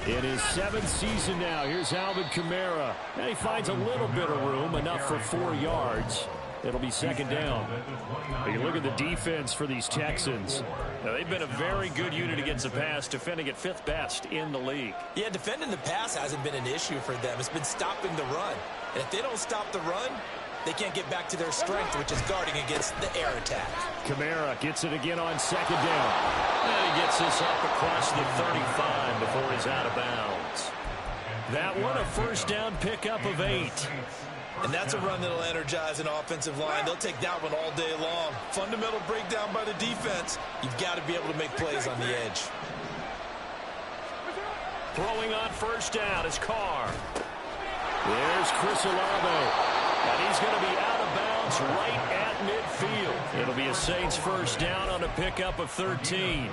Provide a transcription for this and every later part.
In his 7th season now, here's Alvin Kamara. And he finds a little bit of room, enough for 4 yards. It'll be second down. You look at the defense for these Texans. Now, they've been a very good unit against the pass, defending at 5th best in the league. Yeah, defending the pass hasn't been an issue for them. It's been stopping the run. And if they don't stop the run, they can't get back to their strength, which is guarding against the air attack. Kamara gets it again on second down. And he gets this up across the 35 before he's out of bounds. That one, a first down pickup of 8. And that's a run that'll energize an offensive line. They'll take that one all day long. Fundamental breakdown by the defense. You've got to be able to make plays on the edge. Throwing on first down is Carr. There's Chris Olave. And he's going to be out of bounds right at midfield. It'll be a Saints first down on a pickup of 13.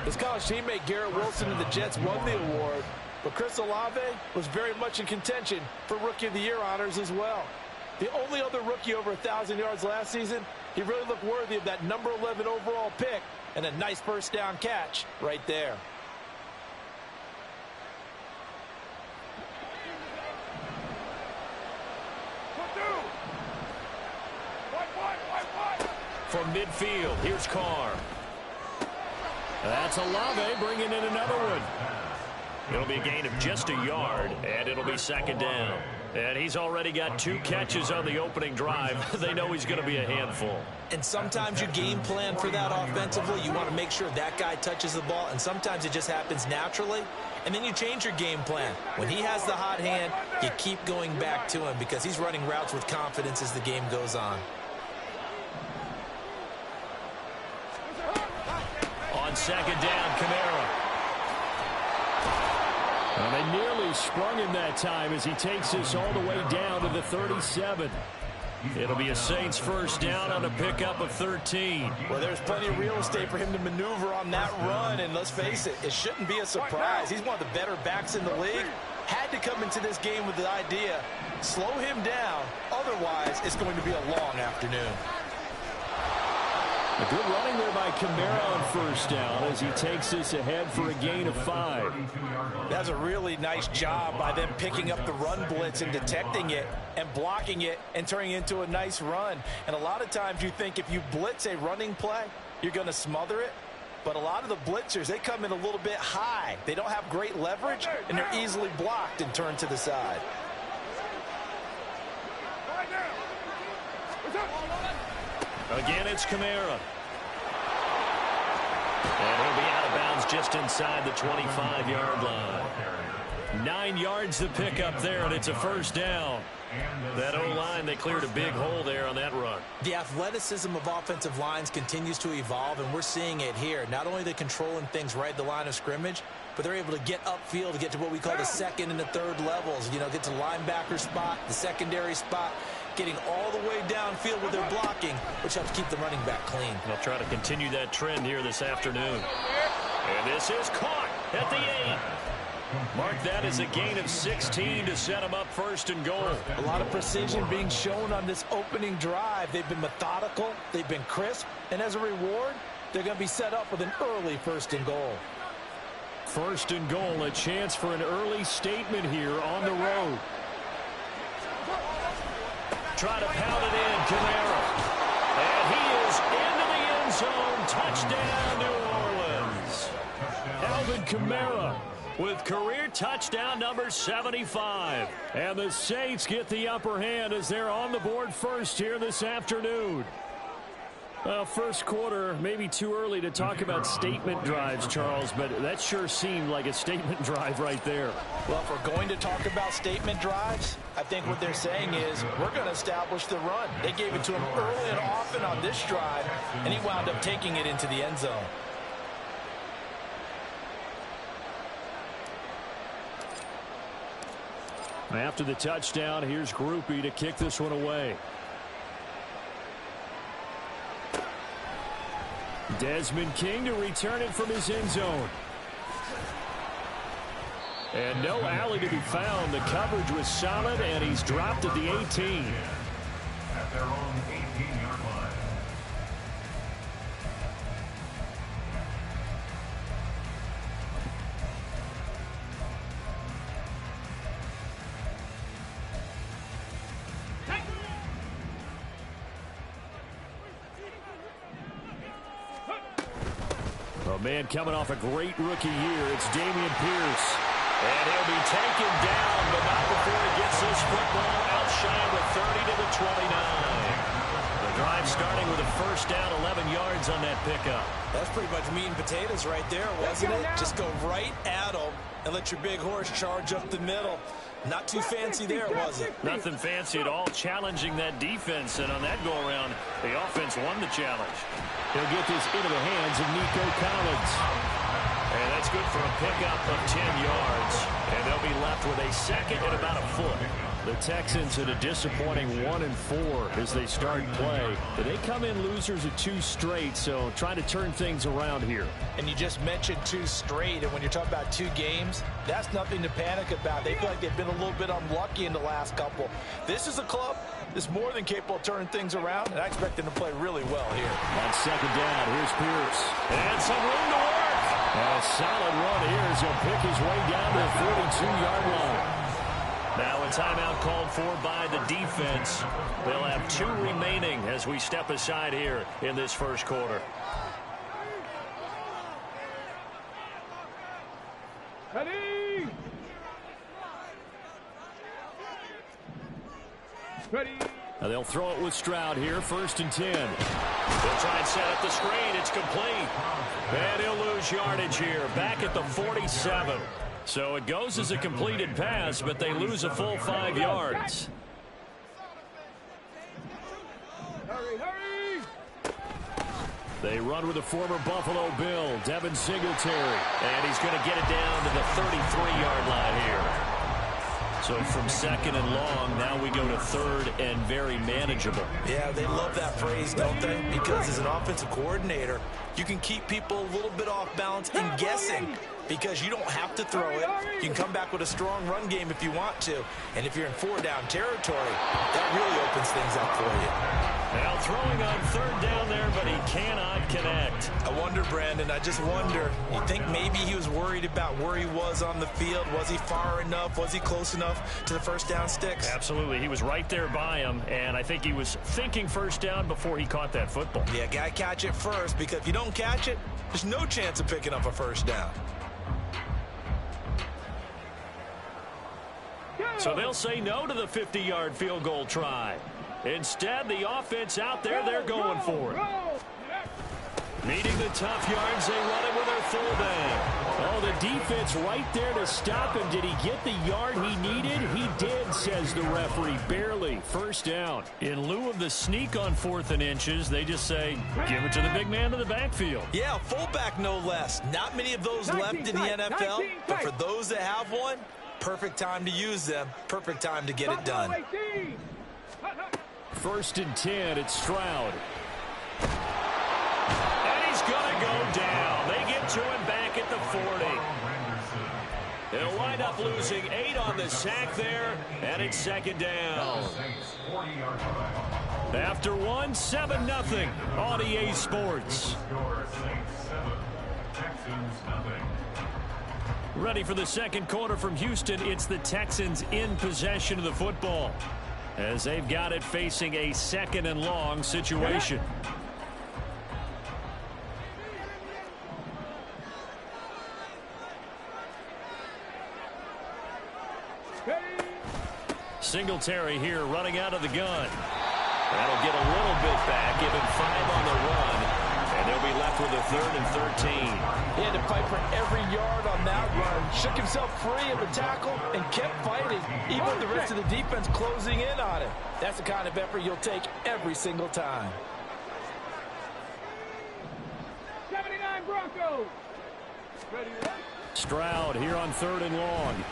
His college teammate Garrett Wilson of the Jets won the award, but Chris Olave was very much in contention for Rookie of the Year honors as well. The only other rookie over 1,000 yards last season, he really looked worthy of that number 11 overall pick and a nice first down catch right there. From midfield, here's Carr. That's Olave bringing in another one. It'll be a gain of just a yard, and it'll be second down. And he's already got 2 catches on the opening drive. They know he's going to be a handful. And sometimes you game plan for that offensively. You want to make sure that guy touches the ball, and sometimes it just happens naturally. And then you change your game plan. When he has the hot hand, you keep going back to him because he's running routes with confidence as the game goes on. On second down, Kamara. Well, they nearly sprung him that time as he takes this all the way down to the 37. It'll be a Saints first down on a pickup of 13. Well, there's plenty of real estate for him to maneuver on that run, and let's face it, it shouldn't be a surprise. He's one of the better backs in the league. Had to come into this game with the idea, slow him down, otherwise it's going to be a long afternoon. A good running there by Kamara on first down as he takes this ahead for a gain of 5. That's a really nice job by them picking up the run blitz and detecting it and blocking it and turning it into a nice run. And a lot of times you think if you blitz a running play, you're going to smother it. But a lot of the blitzers, they come in a little bit high. They don't have great leverage, and they're easily blocked and turned to the side. Again, it's Kamara. And he'll be out of bounds just inside the 25-yard line. 9 yards to pick up there, and it's a first down. That O-line, they cleared a big hole there on that run. The athleticism of offensive lines continues to evolve, and we're seeing it here. Not only are they controlling things right at the line of scrimmage, but they're able to get upfield to get to what we call the second and the third levels. You know, get to the linebacker spot, the secondary spot, getting all the way downfield with their blocking, which helps keep the running back clean. They'll try to continue that trend here this afternoon. And this is caught at the 8. Mark that as a gain of 16 to set them up first and goal. A lot of precision being shown on this opening drive. They've been methodical, they've been crisp, and as a reward, they're going to be set up with an early first and goal. First and goal, a chance for an early statement here on the road. Try to pound it in, Kamara. And he is into the end zone. Touchdown, New Orleans. Alvin Kamara with career touchdown number 75. And the Saints get the upper hand as they're on the board first here this afternoon. Well, first quarter, maybe too early to talk about statement drives, Charles, but that sure seemed like a statement drive right there. Well, if we're going to talk about statement drives, I think what they're saying is we're going to establish the run. They gave it to him early and often on this drive, and he wound up taking it into the end zone. After the touchdown, here's Groupie to kick this one away. Desmond King to return it from his end zone. And no alley to be found. The coverage was solid, and he's dropped at the 18. At their own 18-yard line. A man coming off a great rookie year. It's Dameon Pierce. And he'll be taken down, but not before he gets this football outshined with 30 to the 29. The drive starting with a first down, 11 yards on that pickup. That's pretty much meat and potatoes right there, wasn't it? Just go right at them and let your big horse charge up the middle. Not too fancy there, was it? Nothing fancy at all, challenging that defense. And on that go-around, the offense won the challenge. He'll get this into the hands of Nico Collins. And that's good for a pickup of 10 yards. And they'll be left with a second and about a foot. The Texans in a disappointing 1-4 as they start play. But they come in losers of 2 straight, so trying to turn things around here. And you just mentioned 2 straight, and when you're talking about 2 games, that's nothing to panic about. They feel like they've been a little bit unlucky in the last couple. This is a club that's more than capable of turning things around, and I expect them to play really well here. On second down, here's Pierce. And some room to work. A solid run here as he'll pick his way down to the 42-yard line. Now a timeout called for by the defense. They'll have 2 remaining as we step aside here in this first quarter. Ready? Ready? Now they'll throw it with Stroud here, 1st and 10. They'll try and set up the screen. It's complete. And he'll lose yardage here, back at the 47. So it goes as a completed pass, but they lose a full 5 yards. Hurry, hurry! They run with the former Buffalo Bill, Devin Singletary. And he's going to get it down to the 33-yard line here. So from 2nd and long, now we go to 3rd and very manageable. Yeah, they love that phrase, don't they? Because as an offensive coordinator, you can keep people a little bit off balance and guessing because you don't have to throw it. You can come back with a strong run game if you want to. And if you're in 4-down territory, that really opens things up for you. Now throwing on 3rd down there, but he cannot connect. I wonder, Brandon, I just wonder, you think maybe he was worried about where he was on the field? Was he far enough? Was he close enough to the first down sticks? Absolutely. He was right there by him, and I think he was thinking first down before he caught that football. Yeah, gotta catch it first, because if you don't catch it, there's no chance of picking up a first down. So they'll say no to the 50-yard field goal try. Instead, the offense out there, they're going for it. Needing the tough yards, they run it with their fullback. Oh, the defense right there to stop him. Did he get the yard he needed? He did, says the referee. Barely. First down. In lieu of the sneak on 4th and inches, they just say, give it to the big man in the backfield. Yeah, fullback no less. Not many of those left in the NFL, but for those that have one, perfect time to use them. Perfect time to get it done. 1st and 10, it's Stroud. And he's going to go down. They get to him back at the 40. They'll wind up losing 8 on the sack there, and it's 2nd down. After 7-0 on EA Sports. Ready for the second quarter from Houston. It's the Texans in possession of the football, as they've got it facing a 2nd and long situation. Singletary here running out of the gun. That'll get a little bit back, give him 5 on the run, and they'll be left with a 3rd and 13. He had to fight for every yard on that run. Shook himself free of the tackle and kept fighting, even with the rest of the defense closing in on him. That's the kind of effort you'll take every single time. 79 Broncos. Ready to run? Stroud here on 3rd and long.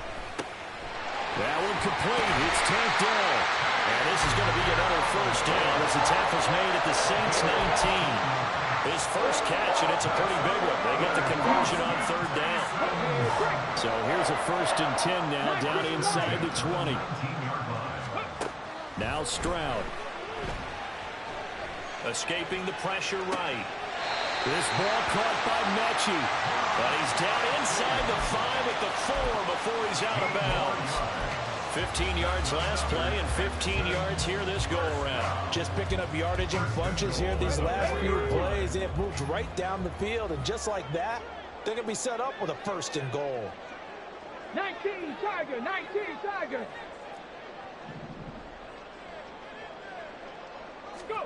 That one complete. It's tapped down. And this is going to be another first down as the tackle's made at the Saints 19. His first catch, and it's a pretty big one. They get the conversion on 3rd down. So here's a 1st and 10 now, down inside the 20. Now Stroud. Escaping the pressure right. This ball caught by Mechie. But he's down inside the 5 at the 4 before he's out of bounds. 15 yards last play and 15 yards here this go-around. Just picking up yardage in bunches here these last few plays. They have moved right down the field, and just like that, they're going to be set up with a 1st and goal. 19 Tiger, 19 Tiger. Go.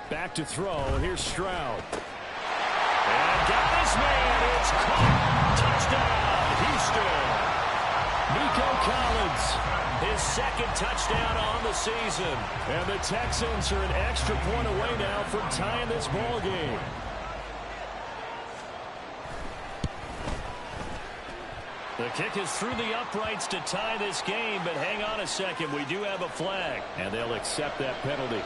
Back to throw, and here's Stroud. And got his man. It's caught. Touchdown, Houston. Nico Collins, His 2nd touchdown on the season. and the Texans are an extra point away now from tying this ball game. The kick is through the uprights to tie this game, but hang on a second. We do have a flag. And they'll accept that penalty.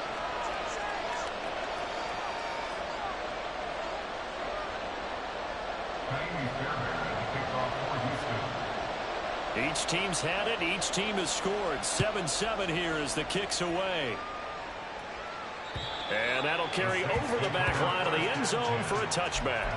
Each team's had it. Each team has scored. 7-7 here as the kick's away. And that'll carry over the back line of the end zone for a touchback.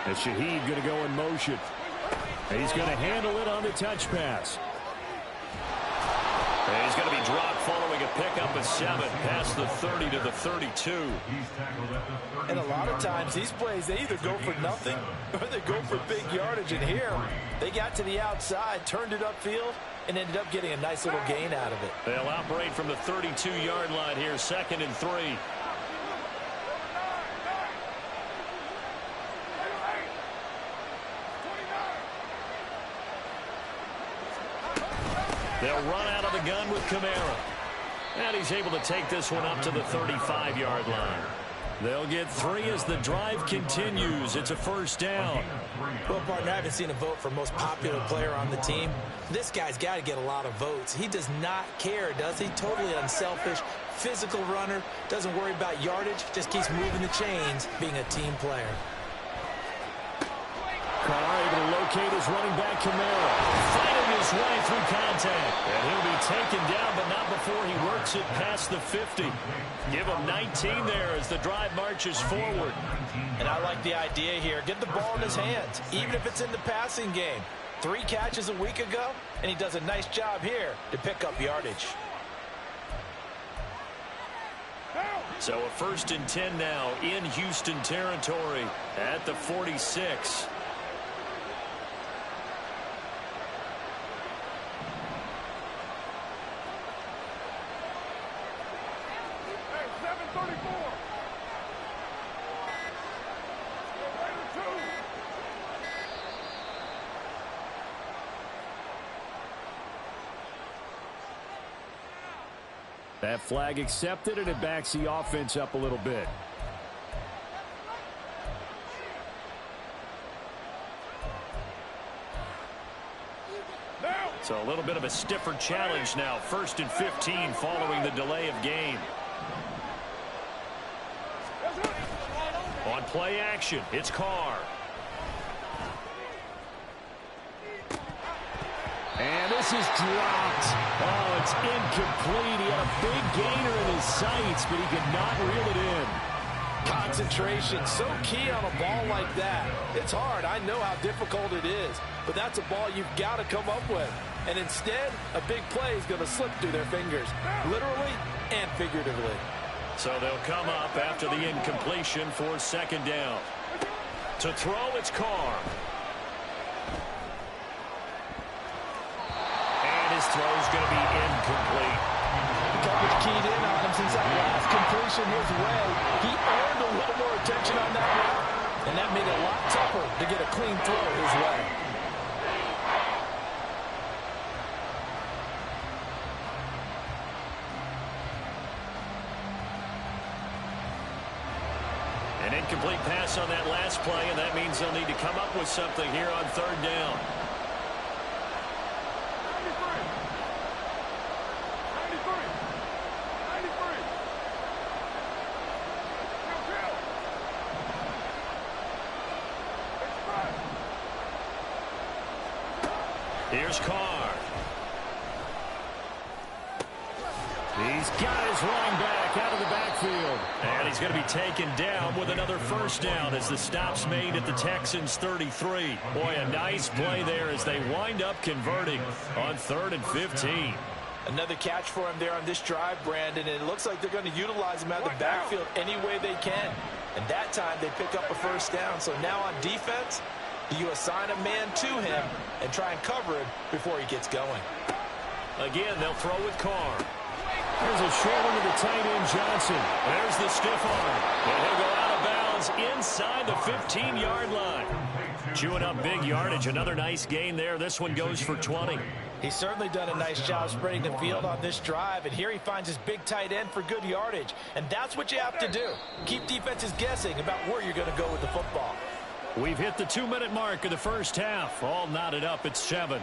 And Shaheed going to go in motion. And he's going to handle it on the touch pass. And he's going to be dropped following a pickup of 7 past the 30 to the 32. And a lot of times these plays, they either go for nothing or they go for big yardage. And here, they got to the outside, turned it upfield, and ended up getting a nice little gain out of it. They'll operate from the 32-yard line here, 2nd and 3. They'll run out of the gun with Kamara. And he's able to take this one up to the 35-yard line. They'll get 3 as the drive continues. It's a 1st down. Well, partner, I haven't seen a vote for most popular player on the team. This guy's got to get a lot of votes. He does not care, does he? Totally unselfish, physical runner, doesn't worry about yardage, just keeps moving the chains, being a team player. Carr able to locate his running back, Kamara. Fighting his way through contact. And he'll be taken down, but not before he works it past the 50. Give him 19 there as the drive marches forward. And I like the idea here. Get the ball in his hands, even if it's in the passing game. 3 catches a week ago, and he does a nice job here to pick up yardage. So a 1st and 10 now in Houston territory at the 46. That flag accepted, and it backs the offense up a little bit. So a little bit of a stiffer challenge now. 1st and 15 following the delay of game. On play action, it's Carr. And this is dropped. Oh, it's incomplete. He had a big gainer in his sights, but he could not reel it in. Concentration, so key on a ball like that. It's hard. I know how difficult it is, but that's a ball you've got to come up with. And instead, a big play is going to slip through their fingers, literally and figuratively. So they'll come up after the incompletion for 2nd down. To throw, it's Carr. And his throw's going to be incomplete. The coverage keyed in on him since that last completion his way. He earned a little more attention on that route, and that made it a lot tougher to get a clean throw his way. An incomplete pass on that last play, and that means they'll need to come up with something here on 3rd down. Here's Carr. He's got his running back out of the backfield. And he's going to be taken down with another first down as the stop's made at the Texans' 33. Boy, a nice play there as they wind up converting on 3rd and 15. Another catch for him there on this drive, Brandon, and it looks like they're going to utilize him out of the backfield any way they can. And that time they pick up a first down. So now on defense, do you assign a man to him and try and cover him before he gets going? Again, they'll throw with Carr. There's a short one to the tight end, Johnson. There's the stiff arm. And he'll go out of bounds inside the 15-yard line. Chewing up big yardage. Another nice gain there. This one goes for 20. He's certainly done a nice job spreading the field on this drive, and here he finds his big tight end for good yardage. And that's what you have to do. Keep defenses guessing about where you're going to go with the football. We've hit the 2-minute mark of the first half. All knotted up at 7.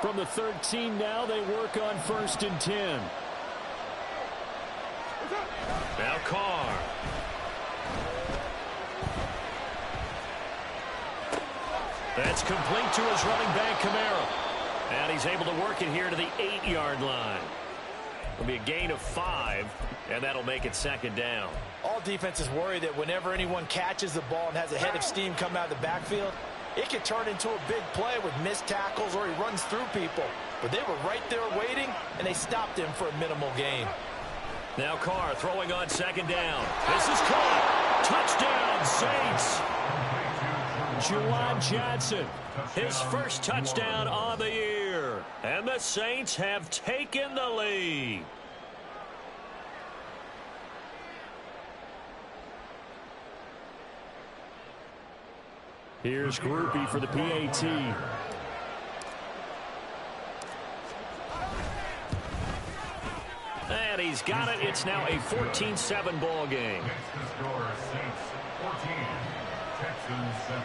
From the 13 now, they work on 1st and 10. Now Carr. That's complete to his running back, Kamara. And he's able to work it here to the 8-yard line. It'll be a gain of 5, and that'll make it 2nd down. All defenses worry that whenever anyone catches the ball and has a head of steam come out of the backfield, it could turn into a big play with missed tackles or he runs through people. But they were right there waiting, and they stopped him for a minimal gain. Now Carr throwing on 2nd down. This is caught. Touchdown, Saints. Juwan Johnson. His first touchdown on the year. And the Saints have taken the lead. Here's Groupie for the PAT. And he's got it. It's now a 14-7 ball game. Next to score, Saints 14, Texans 7.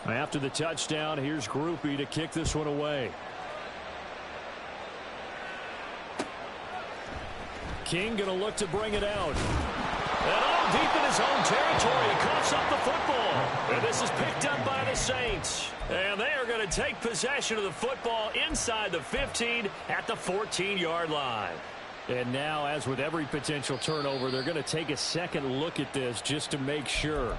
After the touchdown, here's Groupie to kick this one away. King going to look to bring it out. And all deep in his own territory, he coughs up the football. And this is picked up by the Saints. And they are going to take possession of the football inside the 15 at the 14-yard line. And now, as with every potential turnover, they're going to take a second look at this just to make sure.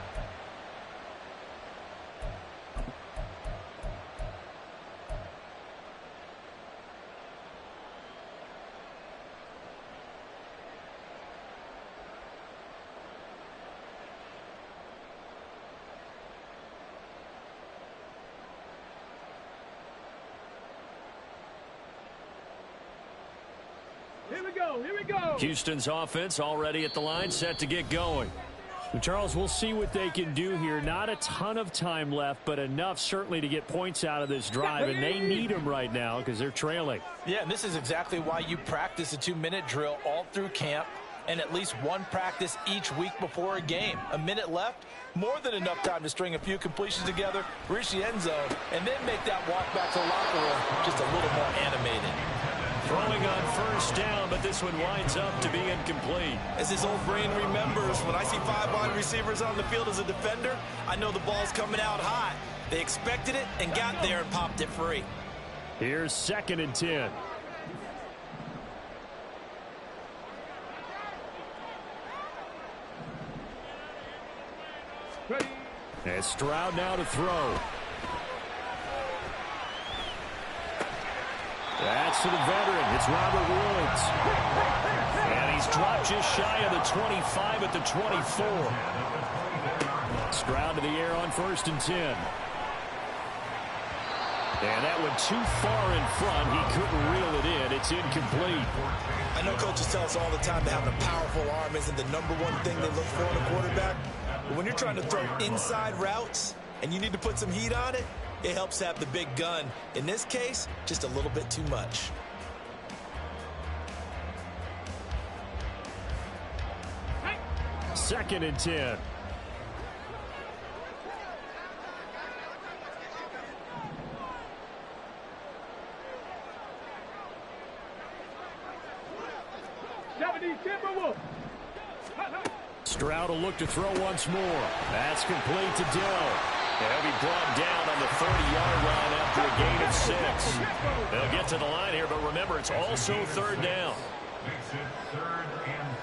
Here we go. Houston's offense already at the line, set to get going. Charles, we'll see what they can do here. Not a ton of time left, but enough certainly to get points out of this drive, and they need them right now because they're trailing. Yeah, and this is exactly why you practice a 2-minute drill all through camp and at least one practice each week before a game. A minute left, more than enough time to string a few completions together, reach the end zone, and then make that walk back to the locker room just a little more animated. Throwing on first down, but this one winds up to be incomplete. As his old brain remembers, when I see 5 wide receivers on the field as a defender, I know the ball's coming out hot. They expected it and got there and popped it free. Here's 2nd and 10. Ready. And Stroud now to throw. That's to the veteran. It's Robert Woods. And he's dropped just shy of the 25 at the 24. Stroud to the air on 1st and 10. And that went too far in front. He couldn't reel it in. It's incomplete. I know coaches tell us all the time that having a powerful arm isn't the #1 thing they look for in a quarterback. But when you're trying to throw inside routes and you need to put some heat on it, It helps have the big gun. In this case, just a little bit too much. Second and 10. Stroud will look to throw once more. That's complete to Dill. They'll be brought down on the 30-yard line after a gain of 6. They'll get to the line here, but remember, it's also third down. Makes it 3rd and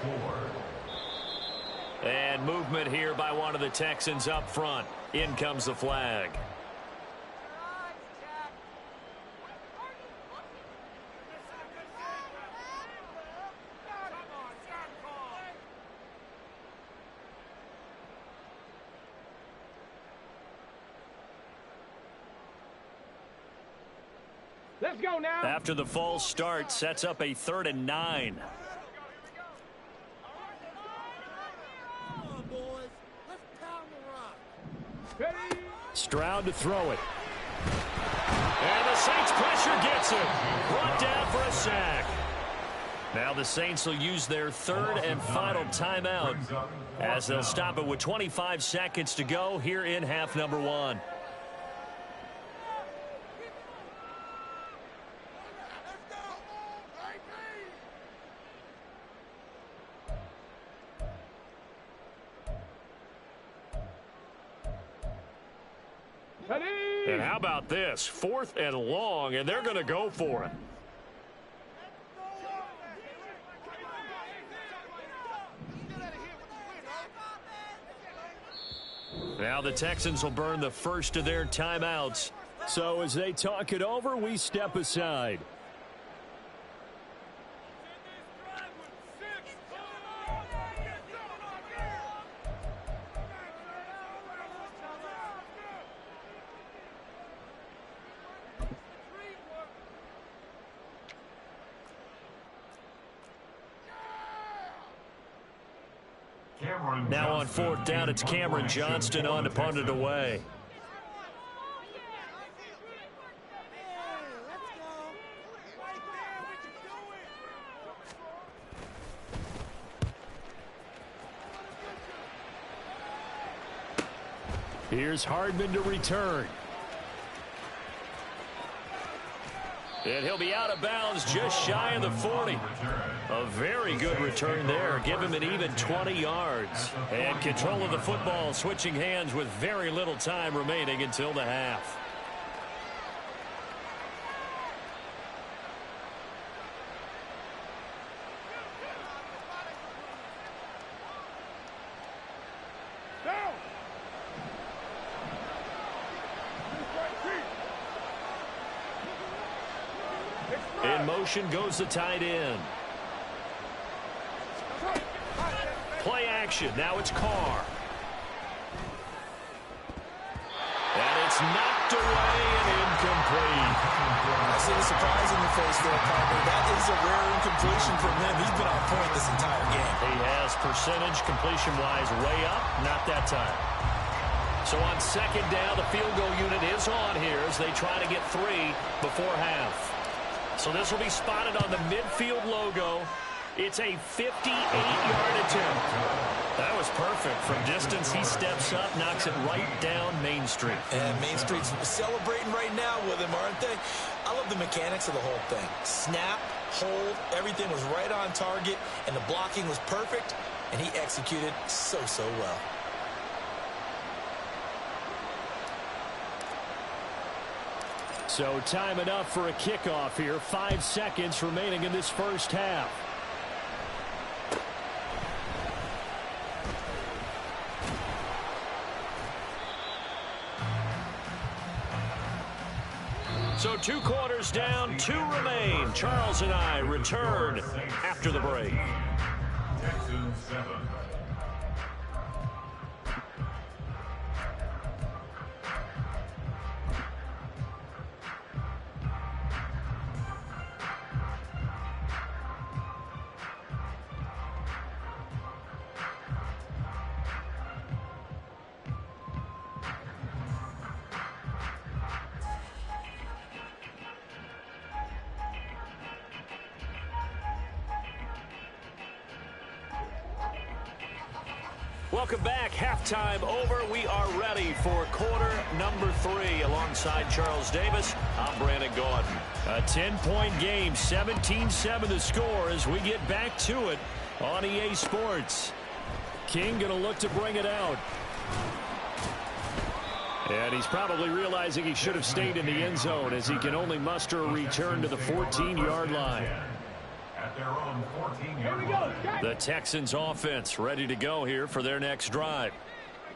4. And movement here by one of the Texans up front. In comes the flag. Let's go now. After the false start, sets up a 3rd and 9. Stroud to throw it. And the Saints pressure gets him. Brought down for a sack. Now the Saints will use their 3rd and final timeout as they'll stop it with 25 seconds to go here in half number 1. And how about this? 4th and long, and they're going to go for it. Now the Texans will burn the first of their timeouts. So as they talk it over, we step aside. Now on 4th down, it's Cameron Johnston on to punt it away. Here's Hardman to return. And he'll be out of bounds just shy of the 40. A very good return there. Give him an even 20 yards. And control of the football switching hands with very little time remaining until the half. In motion goes the tight end. Play action. Now it's Carr. And it's knocked away and incomplete. I see the surprise in your face there, partner. That is a rare incompletion from him. He's been on point this entire game. He has percentage completion-wise way up. Not that time. So on 2nd down, the field goal unit is on here as they try to get 3 before half. So this will be spotted on the midfield logo. It's a 58-yard attempt. That was perfect. From distance, he steps up, knocks it right down Main Street. And Main Street's celebrating right now with him, aren't they? I love the mechanics of the whole thing. Snap, hold, everything was right on target, and the blocking was perfect, and he executed so well. So time enough for a kickoff here. 5 seconds remaining in this first half. So 2 quarters down, 2 remain. Charles and I return after the break. Texans 7. Welcome back. Halftime over. We are ready for quarter number 3. Alongside Charles Davis, I'm Brandon Gaudin. A 10-point game, 17-7 the score as we get back to it on EA Sports. King going to look to bring it out. And he's probably realizing he should have stayed in the end zone as he can only muster a return to the 14-yard line. At their own 14-yard line. The Texans offense ready to go here for their next drive.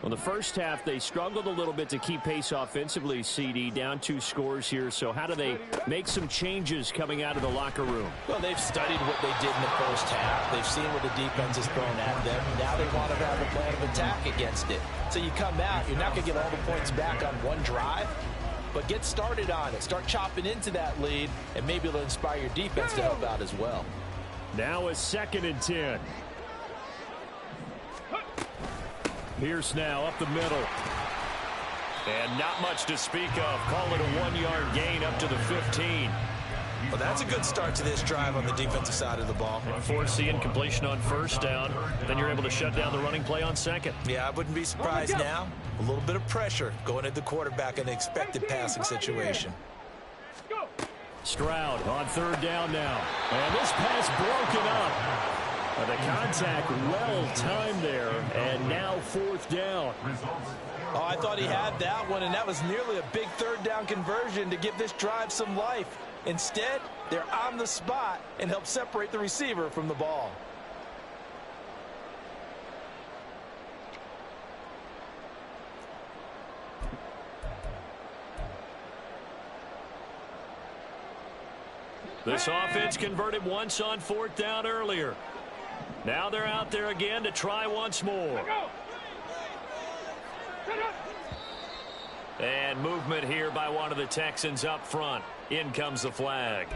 Well, the first half, they struggled a little bit to keep pace offensively, CD, down 2 scores here. So how do they make some changes coming out of the locker room? Well, they've studied what they did in the first half. They've seen what the defense has thrown at them. Now they want to have a plan of attack against it. So you come out, you're not going to get all the points back on one drive, but get started on it. Start chopping into that lead, and maybe it'll inspire your defense to help out as well. Now a 2nd and 10. Pierce now up the middle. And not much to speak of. Call it a 1-yard gain up to the 15. Well, that's a good start to this drive on the defensive side of the ball. Force the incompletion on first down. Then you're able to shut down the running play on second. Yeah, I wouldn't be surprised now. A little bit of pressure going at the quarterback in an expected passing situation. Stroud on 3rd down now. And this pass broken up. The contact well timed there, and now 4th down. Oh, I thought he had that one, and that was nearly a big 3rd down conversion to give this drive some life. Instead, they're on the spot and help separate the receiver from the ball. This offense converted once on 4th down earlier. Now they're out there again to try once more. And movement here by one of the Texans up front. In comes the flag.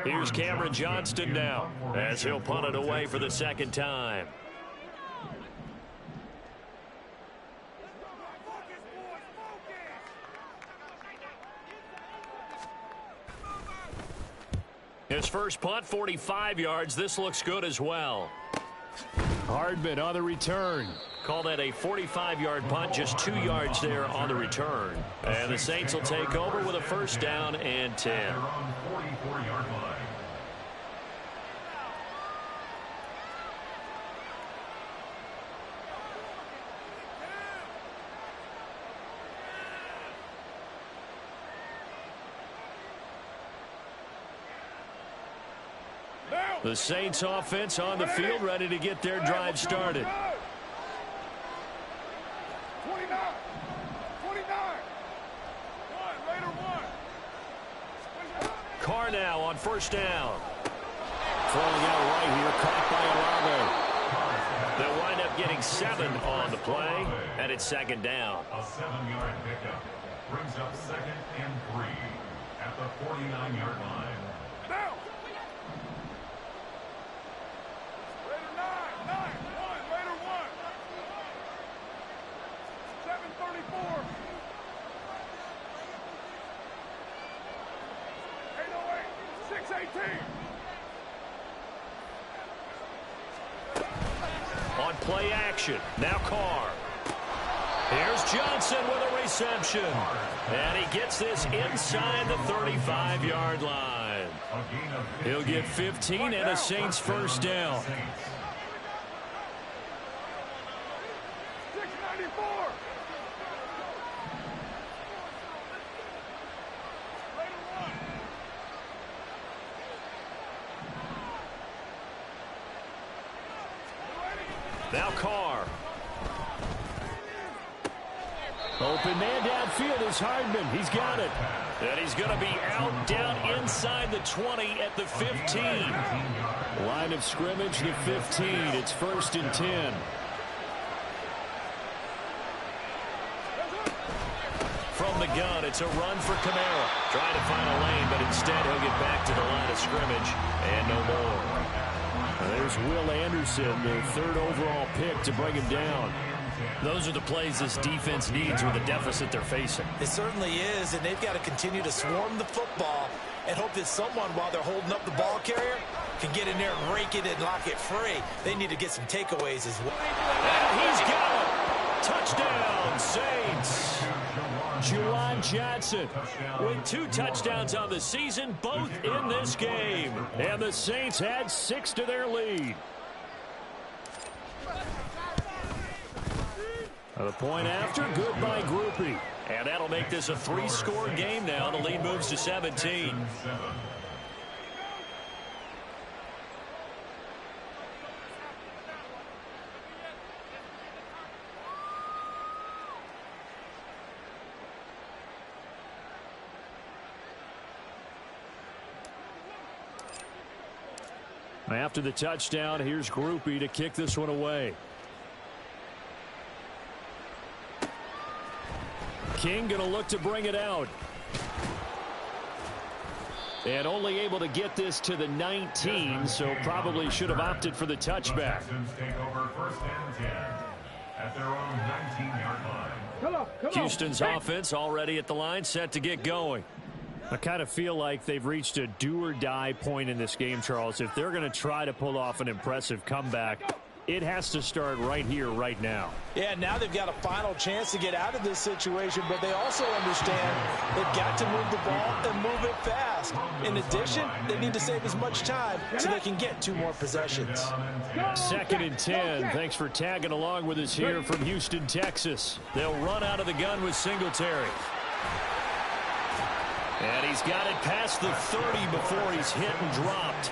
Here's Cameron Johnston now as he'll punt it away for the 2nd time. His first punt, 45 yards. This looks good as well. Hardman on the return. Call that a 45-yard punt, just 2 yards there on the return. And the Saints will take over with a 1st down and 10. Their own 44-yard line. The Saints offense on the field, ready to get their drive started. 29. Carr now on 1st down. Throwing out right here, caught by Olave. They'll wind up getting 7 on the play, and it's 2nd down. A 7-yard pickup brings up 2nd and 3 at the 49-yard line. On play action, now Carr. Here's Johnson with a reception. And he gets this inside the 35-yard line. He'll get 15 and a Saints 1st down. 694. Now Carr. Open man downfield is Hardman. He's got it. And he's going to be out down inside the 20 at the 15. Line of scrimmage, the 15. It's 1st and 10. From the gun, it's a run for Kamara. Trying to find a lane, but instead he'll get back to the line of scrimmage and no more. There's Will Anderson, the 3rd overall pick to bring him down. Those are the plays this defense needs with the deficit they're facing. It certainly is, and they've got to continue to swarm the football and hope that someone, while they're holding up the ball carrier, can get in there and rake it and lock it free. They need to get some takeaways as well. And he's got it. Touchdown, Saints. Juwan Johnson with 2 touchdowns on the season, both in this game. And the Saints add 6 to their lead. The point after, good by Groupie. And that'll make this a 3-score game now. The lead moves to 17. After the touchdown, here's Groupie to kick this one away. King going to look to bring it out. And only able to get this to the 19, so probably should have opted for the touchback. Take over 1st and 10 at their own 19-yard line. Come on. Houston's offense already at the line, set to get going. I kind of feel like they've reached a do-or-die point in this game, Charles. If they're going to try to pull off an impressive comeback, it has to start right here, right now. Yeah, now they've got a final chance to get out of this situation, but they also understand they've got to move the ball and move it fast. In addition, they need to save as much time so they can get 2 more possessions. 2nd and 10. Thanks for tagging along with us here from Houston, Texas. They'll run out of the gun with Singletary. And he's got it past the 30 before he's hit and dropped.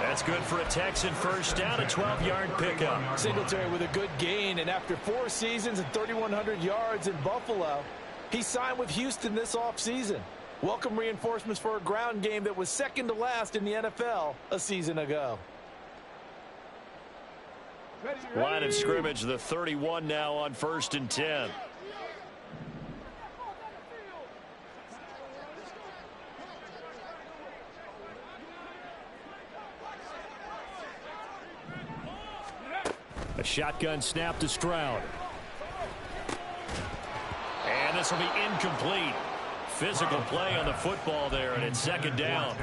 That's good for a Texan first down, a 12-yard pickup. Singletary with a good gain, and after 4 seasons and 3,100 yards in Buffalo, he signed with Houston this offseason. Welcome reinforcements for a ground game that was second to last in the NFL a season ago. Line of scrimmage, the 31 now on 1st and 10. A shotgun snap to Stroud. And this will be incomplete. Physical play on the football there, and it's 2nd down.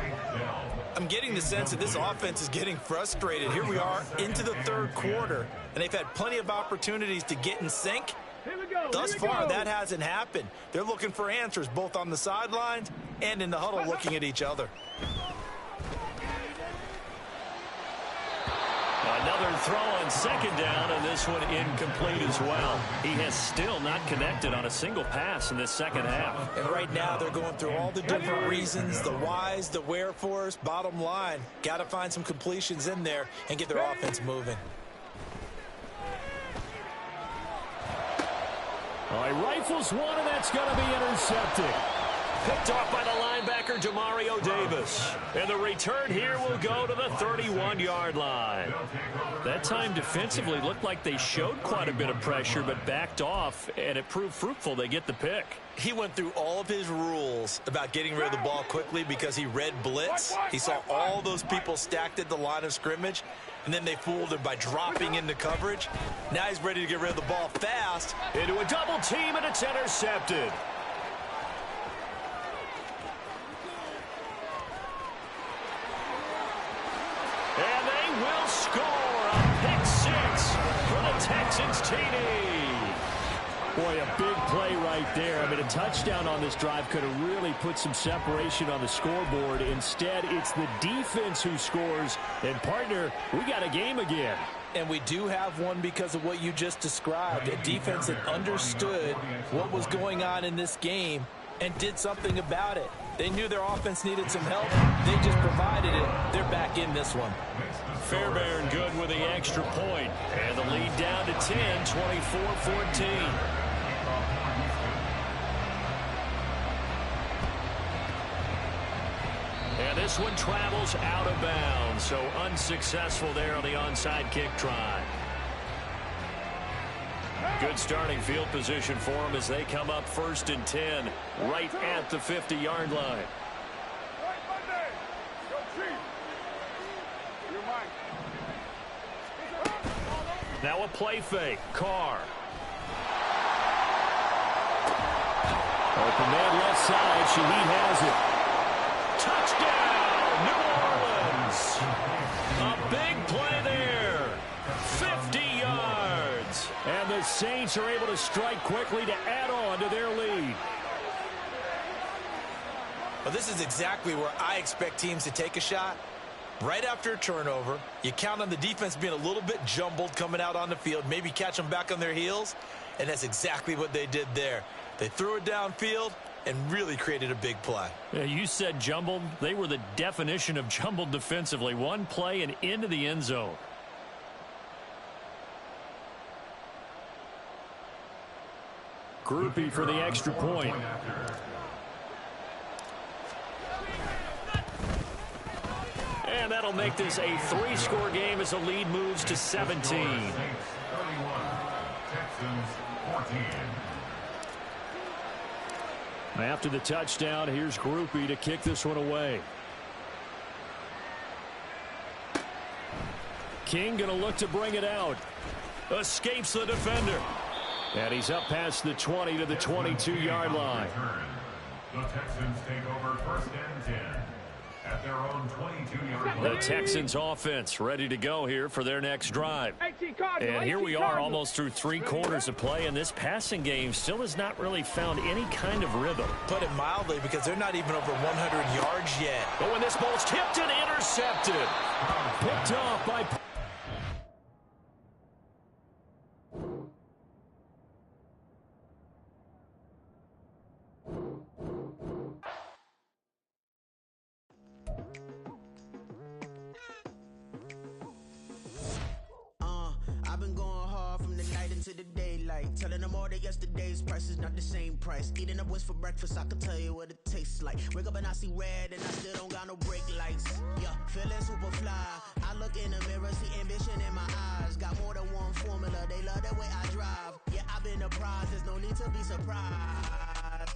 I'm getting the sense that this offense is getting frustrated. Here we are into the 3rd quarter, and they've had plenty of opportunities to get in sync. Thus far, that hasn't happened. They're looking for answers both on the sidelines and in the huddle looking at each other. Another throw on 2nd down, and this one incomplete as well. He has still not connected on a single pass in this 2nd half. And right now, they're going through all the different reasons, the whys, the wherefores. Bottom line, got to find some completions in there and get their offense moving. All right, rifles one, and that's going to be intercepted. Picked off by the linebacker, Demario Davis. And the return here will go to the 31-yard line. That time defensively looked like they showed quite a bit of pressure, but backed off, and it proved fruitful. They get the pick. He went through all of his rules about getting rid of the ball quickly because he read blitz. He saw all those people stacked at the line of scrimmage, and then they fooled him by dropping into coverage. Now he's ready to get rid of the ball fast. Into a double team, and it's intercepted. And they will score a pick 6 for the Texans TD. Boy, a big play right there. I mean, a touchdown on this drive could have really put some separation on the scoreboard. Instead, it's the defense who scores. And, partner, we got a game again. And we do have one because of what you just described. A defense that understood what was going on in this game and did something about it. They knew their offense needed some help. They just provided it. They're back in this one. Fairbairn good with the extra point. And the lead down to 10, 24-14. And this one travels out of bounds. So unsuccessful there on the onside kick try. Good starting field position for them as they come up 1st and 10 right at the 50-yard line. Now a play fake. Carr Open man left side. Shaheed has it. Touchdown, New Orleans. A big play there. 50 yards. And the Saints are able to strike quickly to add on to their lead. Well, this is exactly where I expect teams to take a shot. Right after a turnover, you count on the defense being a little bit jumbled coming out on the field, maybe catch them back on their heels, and that's exactly what they did there. They threw it downfield and really created a big play. Yeah, you said jumbled. They were the definition of jumbled defensively. One play and into the end zone. Groupie for the extra point. And that'll make this a 3-score game as the lead moves to 17. 31, Texans 14. After the touchdown, here's Groupie to kick this one away. King going to look to bring it out. Escapes the defender. And he's up past the 20 to the 22-yard line. The Texans take over first and 10 at their own 22-yard line. The Texans offense ready to go here for their next drive. And here we are almost through 3 quarters of play, and this passing game still has not really found any kind of rhythm. Put it mildly, because they're not even over 100 yards yet. But when this ball's tipped and intercepted. Picked off by... I've been going hard from the night into the daylight, telling them all that yesterday's price is not the same price. Eating up wings for breakfast, I can tell you what it tastes like. Wake up and I see red and I still don't got no brake lights. Yeah, feeling super fly. I look in the mirror, see ambition in my eyes. Got more than one formula, they love the way I drive. Yeah, I've been a prize, there's no need to be surprised.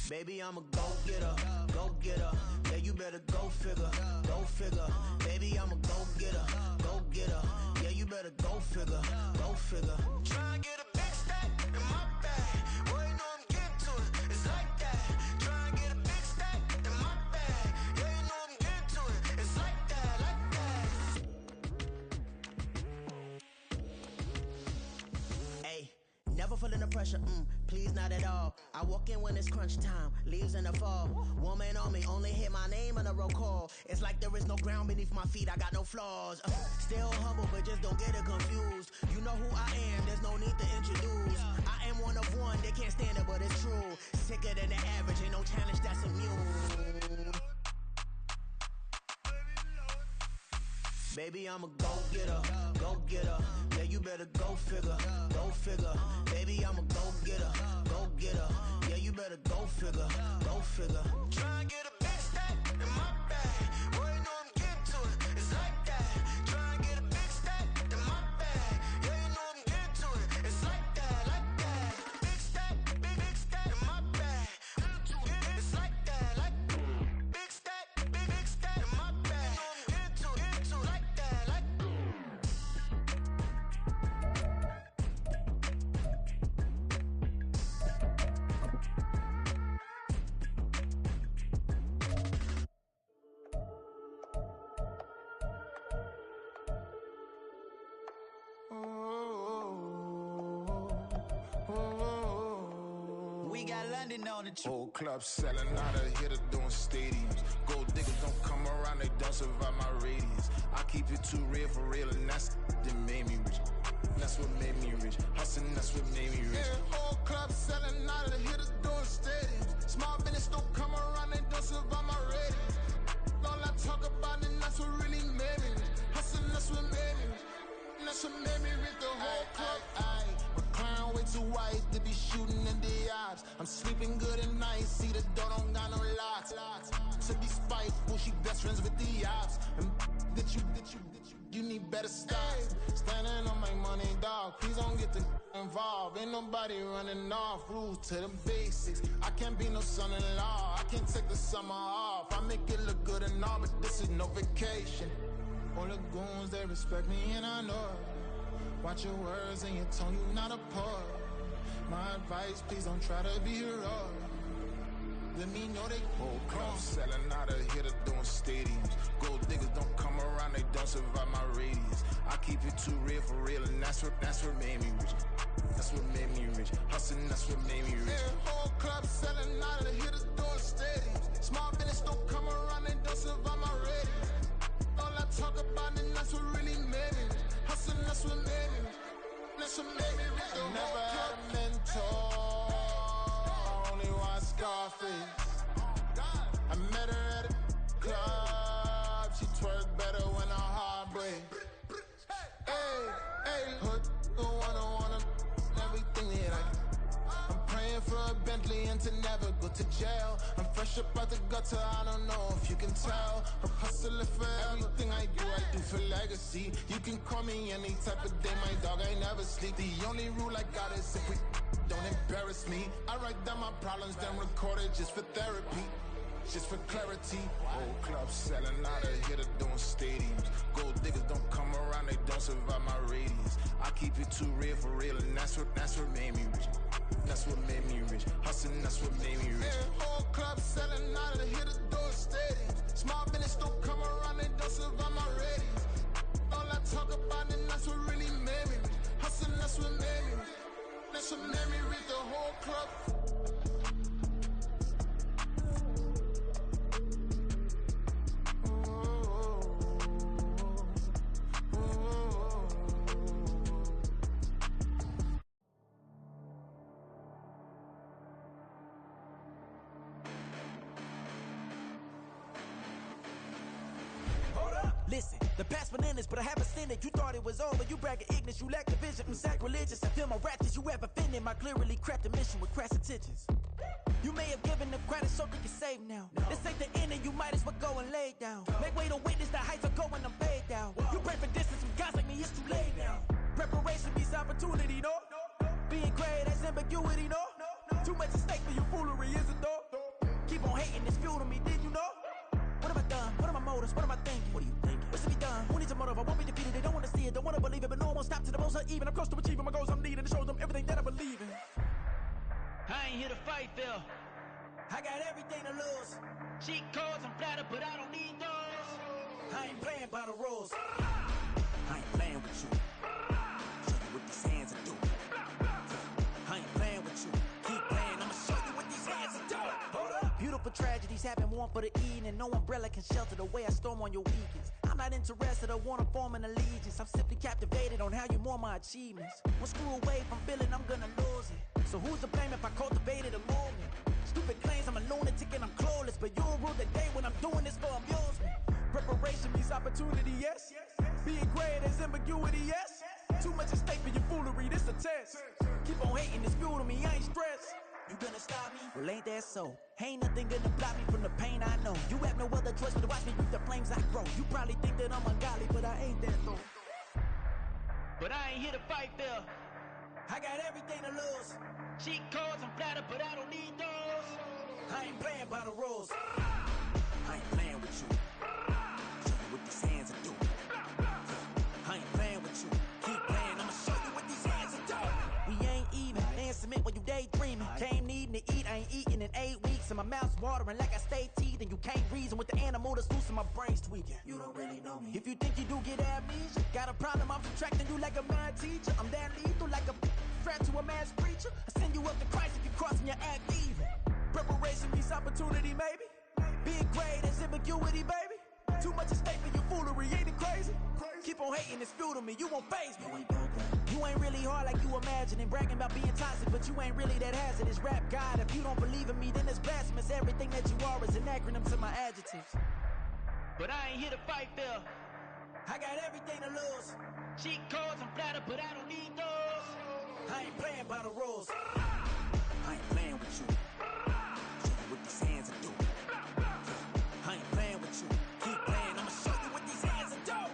Baby, I'm a go-getter, go-getter. Yeah, you better go figure, go figure. Baby, I'm a go-getter, go-getter. Yeah, you better go figure, go figure. Try and get a big stack in my bag. Boy, you know I'm getting to it, it's like that. Try and get a big stack in my bag. Yeah, you know I'm getting to it, it's like that, like that. Hey, never feeling the pressure, please not at all. I walk in when it's crunch time, leaves in the fall. Woman on me, only hit my name on a roll call. It's like there is no ground beneath my feet, I got no flaws. Still humble, but just don't get it confused. You know who I am, there's no need to introduce. I am one of one, they can't stand it, but it's true. Sicker than the average, ain't no challenge that's immune. Baby, I'm a go-getter, go-getter. Yeah, you better go figure, go figure. Baby, I'm a go-getter, go-getter. Yeah, you better go figure, go figure. Try and get a big stack in my bag. Boy, you know I'm getting to it, it's like that. Try and get a big stack in my bag. Yeah, you know I'm getting to it, it's like that, like that. Big stack, big stack in my bag. It's like that, like big stack in my bag. Into like that, like. We got London on the trip. Whole club selling out of hitter doing stadiums. Gold diggers don't come around, they don't survive my radius. I keep it too real for real, and that's that made me rich. That's what made me rich. Hustling, that's what made me rich. Yeah, whole club selling out of the hitters doing stadiums. Small business don't come around, they don't survive my radius. All I talk about, and that's what really made me rich. Hustling, that's what made me rich. That's what made me rich. The whole club. My crown way too white to be shooting in the eyes. I'm sleeping good at night, see the door don't got no locks. To be spiteful, she best friends with the ops. And you need better stops. Standing on my money, dog. Please don't get the involved. Ain't nobody running off. Rules to the basics. I can't be no son-in-law. I can't take the summer off. I make it look good and all, but this is no vacation. All the goons, they respect me and I know it. Watch your words and your tone, you not a poet. my advice, please don't try to be heroic. Let me know they whole club selling out of here to doing stadiums. Gold diggers don't come around, they don't survive my radius. I keep it too real for real, and that's what made me rich. That's what made me rich. Hustling, that's what made me rich. Yeah, whole club selling out of here to doing stadiums. Small business don't come around, they don't survive my radius. All I talk about, and that's what really made me rich. Hustling, that's what made me rich. That's what made me rich. I never had a mentor. Scarface. I met her at a club. She twerk better when her heart breaks. Hey, hood, wanna everything that I can. I'm praying for a Bentley and to never go to jail. I'm fresh up out the gutter, I don't know if you can tell. I'm hustling for everything I do for legacy. You can call me any type of day, my dog, I never sleep. The only rule I got is if we don't embarrass me. I write down my problems, then record it just for therapy, just for clarity. Whole club selling out of here to doing stadiums. Gold diggers don't come around, they don't survive my radius. I keep it too real for real, and that's what made me rich. That's what made me rich. Hustling, that's what made me rich. Yeah, whole club selling out of here to doing stadiums. Small business don't come around, they don't survive my radius. All I talk about, and that's what really made me rich. Hustling, that's what made me rich. That's what made me read the whole club. Listen, the past bananas, but I haven't seen it. You thought it was over, you bragging ignorance, you lack the vision. I'm sacrilegious, I feel my ratchets, you ever offended my clearly crafted mission with crass intentions. You may have given them credit so they can save now. This ain't the end and you might as well go and lay down. Make way to witness the heights are going, I'm paid down. You pray for distance with guys like me, it's too late now. Preparation beats opportunity, no? Being great, that's ambiguity, no? Too much at stake for your foolery, is it though? Keep on hating, it's fuel to me, did you know? What have I done? What are my motives? What am I thinking? What are you thinking? What's to be done? Who needs a motive? I won't be defeated. They don't want to see it, don't want to believe it, but no one won't stop to the most even. I'm close to achieving my goals. I'm needing to show them everything that I believe in. I ain't here to fight, Phil. I got everything to lose. Cheat codes, I'm flattered, but I don't need those. I ain't playing by the rules. I ain't playing with you. Show you what these hands are doing. I ain't playing with you. Keep playing, I'ma show you what these hands are doing. Hold up. Beautiful tragedies happen, one for the eating, and no umbrella can shelter the way I storm on your weekends. I'm not interested, I wanna form an allegiance. I'm simply captivated on how you more my achievements. One screw away from feeling I'm gonna lose it. So who's to blame if I cultivated a movement? Stupid claims I'm a lunatic and I'm clueless, but you'll rule the day when I'm doing this for amusement. Preparation means opportunity, yes. Being great is ambiguity, yes. Too much at stake for your foolery, this a test. Keep on hating, it's fuel to me, I ain't stressed. You gonna stop me? Well, ain't that so? Ain't nothing gonna block me from the pain I know. You have no other choice but to watch me reap the flames I grow. You probably think that I'm ungodly, but I ain't that though. But I ain't here to fight, Phil. I got everything to lose. Cheat codes, I'm flattered, but I don't need those. I ain't playing by the rules. I ain't playing with you. Show you what these hands are doing. I ain't playing with you. Keep playing, I'ma show you what these hands are doing. We ain't even. Ain't submit when you daydreaming. Came needing to eat, I ain't eating in 8 weeks. And my mouth's watering like I stay teeth. And you can't reason with the animal that's loose and my brain's tweaking. You don't really know me. If you think you do get amnesia, got a problem, I'm subtracting you like a mad teacher. I'm that lethal like a threat to a mass preacher. I send you up to Christ if you crossing your act evil. Preparation means opportunity, maybe. Being great is ambiguity, baby. Too much at stake for your foolery, ain't it crazy? Keep on hating, it's fuel to me, you won't faze me. You ain't really hard like you imagine and bragging about being toxic, but you ain't really that hazardous. Rap God, if you don't believe in me, then it's blasphemous. Everything that you are is an acronym to my adjectives. But I ain't here to fight, Phil. I got everything to lose. Cheat codes, I'm flattered, but I don't need those. I ain't playing by the rules. I ain't playing with you. Show you what these hands are doing. I ain't playing with you. Keep playing, I'ma show you what these hands are doing.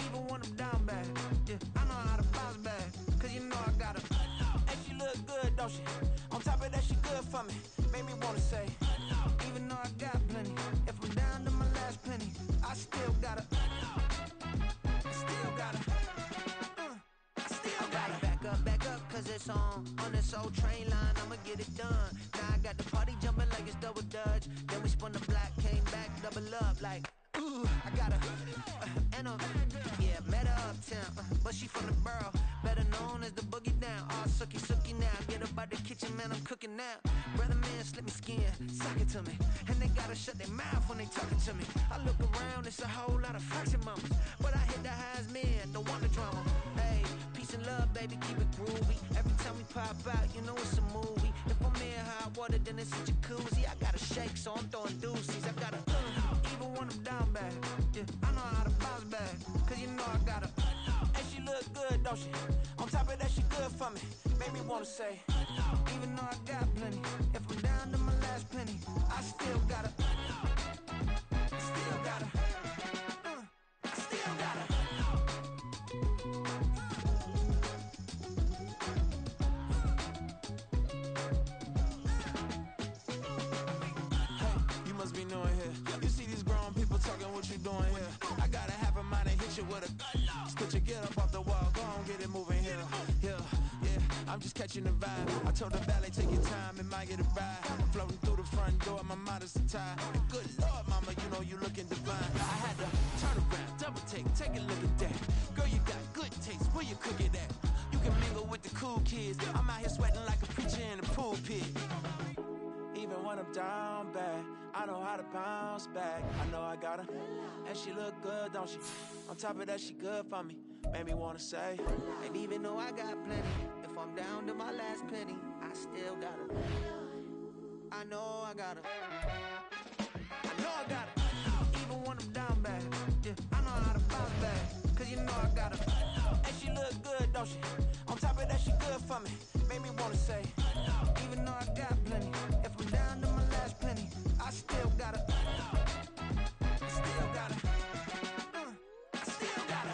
Even when I'm down bad, yeah, I know how to bounce back. Cause you know I got a. If you don't she? On top of that, she good for me. Made me wanna say, even though I got plenty, if I'm down to my last penny, I still gotta, back up, cause it's on this old train line, I'ma get it done. Now I got the party jumping like it's double dutch. Then we spun the block, came back, double up like, ooh, I got her, and yeah, met her uptown, but she from the borough, better known as the boogie down. All sookie now, get up out the kitchen, man, I'm cooking now. Brother man, slip me skin, sock it to me, and they gotta shut their mouth when they talking to me. I look around, it's a whole lot of fraction mamas, but I hit the highs, man, don't want the drama. Hey, peace and love, baby, keep it groovy. Every time we pop out, you know it's a movie. If I'm in hot water, then it's a jacuzzi. I gotta shake, so I'm throwing deuces. I gotta, even when I'm down bad, yeah, I know how to bounce back, cause you know I gotta, and she look good, don't she? On top of that, she good for me. Made me wanna say, even though I got plenty, if I'm down to my last penny, I still gotta, still gotta. Be knowing here. You see these grown people talking, what you doing here? I gotta have a mind and hit you with a stitch you get up off the wall, go on, get it moving here. Yeah, I'm just catching the vibe. I told the valet, take your time, it might get a ride. Floating through the front door, my modest attire. Good Lord, mama, you know you looking divine. I had to turn around, double take a look at that. Girl, you got good taste, where you cook it at? You can mingle with the cool kids. I'm out here sweating like a preacher in the pulpit. Even when I'm down bad, I know how to bounce back. I know I got her, and she look good, don't she? On top of that, she good for me. Made me wanna say, and even though I got plenty, if I'm down to my last penny, I still got her. I know I got her. I know I got her. Even when I'm down bad, yeah, I know how to bounce back, cause you know I got her. And she look good, don't she? On top of that, she good for me. Made me wanna say, even though I got plenty, if I'm down to my last penny, I still gotta, still gotta, still gotta.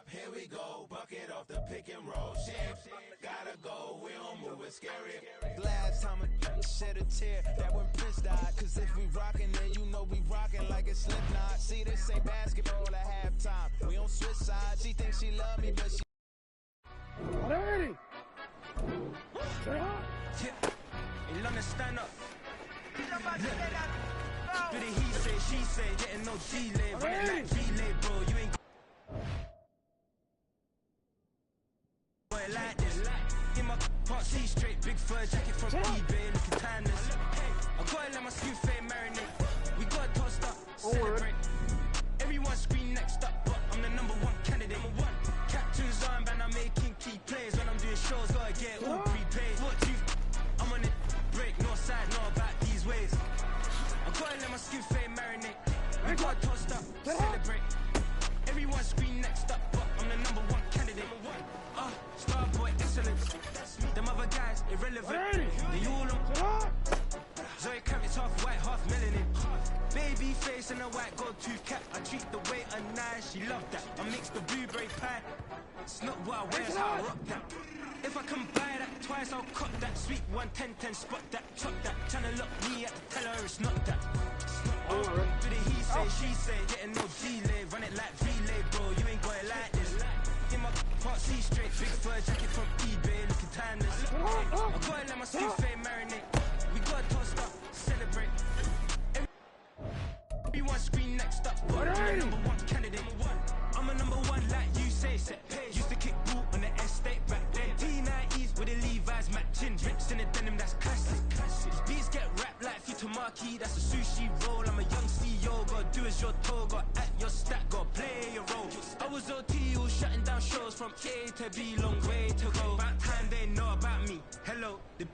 Here we go, bucket off the pick and roll. Shit, gotta go, we don't move it scary. Last time a shed a tear, that when Prince died. Cause if we rockin', then you know we rockin' like a Slipknot. See, this ain't basketball at halftime. We don't switch sides. She thinks she love me, but she. Ready? In London, stand up. Do the he say, she say, getting no delay. Run it like relay, bro. You ain't. Like this. In my part C straight, big fur jacket from eBay, looking timeless. I gotta let my skin fade marinate. We gotta toast up, celebrate. Everyone scream next up, but I'm the #1 candidate. Captain's armband, I'm making key plays. When I'm doing shows, gotta get all prepaid. What you? I'm on it, break, no side, know about these ways. I gotta let my skin fade marinate. We gotta toast up, celebrate. Everyone scream next up, but I'm the #1 candidate. Starboy excellence. Them other guys irrelevant. They all on. Zoe Kravitz half white, half melanin. Baby face and a white gold tooth cap. I treat the waiter nice, she love that. I mix the blueberry pie. It's not what I wear, it's how I rock that. If I can buy that twice, I'll cut that. Sweet 110, spot that, chop that. Tryna look me at the teller, it's not that. Do the he say, she say, getting no delay. Run it like relay, bro. You ain't got it like this. In my part C straight, big fur jacket from eBay, looking timeless. I gotta let my skin fade marinate. We gotta toast up, celebrate. Everyone scream next up, but I'm the #1 candidate. I'm a #1 like you say. Used to kick ball on the estate back then. T90s with the Levi's matching. Rips in the denim, that's classic. Beats get wrapped like Futamaki, that's a sushi roll. I'm a young CEO, gotta do as you're told. Gotta act your stack, gotta play your role. I was OT, all shutting down shows from A to B, long way to go. About time they know about me. Hello, the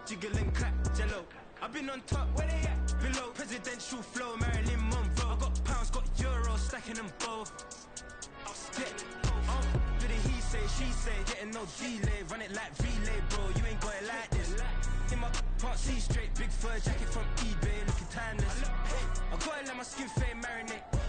jiggle and clap, jello. I've been on top, where they at? Below, presidential flow, Marilyn Monroe. I got pounds, got euros, stacking them both. and no delay. Run it like relay, bro, you ain't got it like this. In my can't see straight, big fur jacket from eBay, looking timeless. I gotta let my skin fade marinate.